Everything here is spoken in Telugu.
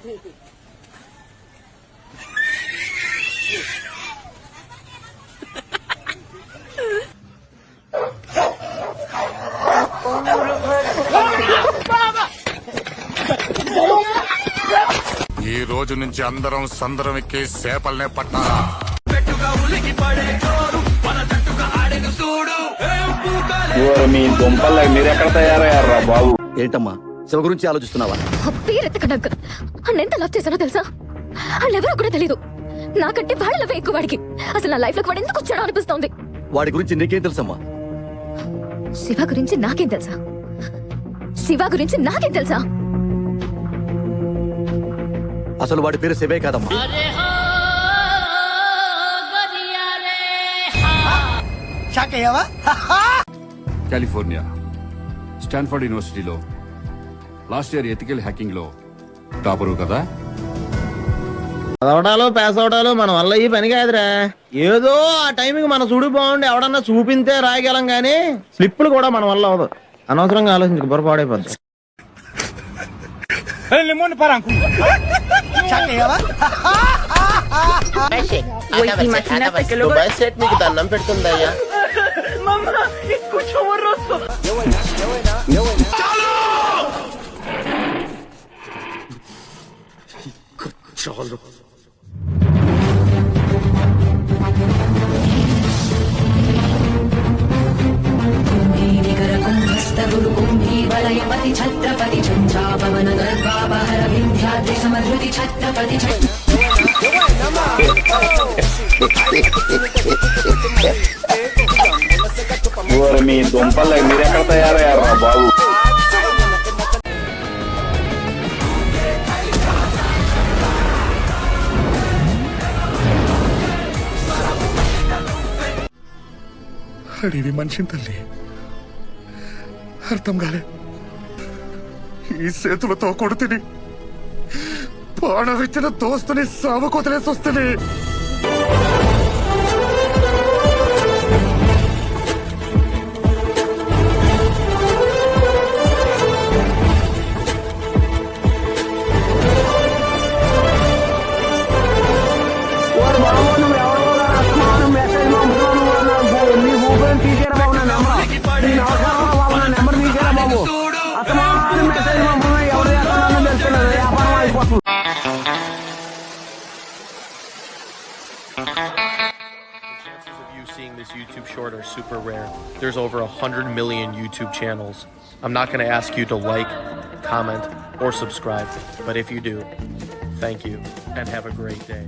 ఈ రోజు నుంచి అందరం సందరం ఎక్కి సేపల్నే పట్టాలా. మీ దుంపల్ మీరెక్కడ తయారయ్యారా బాబు? ఏంటమ్మా శివ గురించి ఆలోచిస్తున్నావా? పేరెత్తకడాక అన్నెంత లవ్ చేశానో తెలుసా? వాళ్ళెవరో కూడా తెలీదు. నాకంటే వాళ్ళ లవ్ ఎక్కువ వాడికి. అసలు నా లైఫ్ లోకి వాడు ఎందుకు వచ్చాడో అనిపిస్తోంది. వాడి గురించి నీకేం తెలుసమ్మా? శివ గురించి నాకేం తెలుసా? శివ గురించి నాకేం తెలుసా? అసలు వాడి పేరు శివే కాదమ్మా. కాలిఫోర్నియా స్టాన్ఫర్డ్ యూనివర్సిటీలో లాస్ట్ ఇయర్ ఎథికల్ హ్యాకింగ్ లో టాపరు కదా. చదవడాలు పాస్ అవడాలు మన వల్ల ఈ పని కాదురా. ఏదో ఆ టైంకి మన చూడు బాగుండి ఎవడన్నా చూపింతే రాయగలం గానీ స్లిప్పులు కూడా మన వల్ల అవదు. అనవసరంగా ఆలోచించక బుర్ర పాడైపోద్ది. నీకు దండం పెడుతుందయ్యా. చాలు. ఛత్రపతి చంద్రాపవన గర్భాపహర వింధ్యాద్రి సమృద్ధి ఛత్రపతి మీ దుంపల్ మీరెక్కడ తయారయ్యారా బాబు? అడివి మనిషిని తల్లి అర్థం కాలే. ఈ చేతులతో కొడుతుని ప్రాణమిచ్చిన దోస్తుని సాగు కొదిలేసి వస్తుంది. Seeing this YouTube short are super rare. There's over 100 million YouTube channels. I'm not going to ask you to like, comment, or subscribe, but if you do, thank you and have a great day.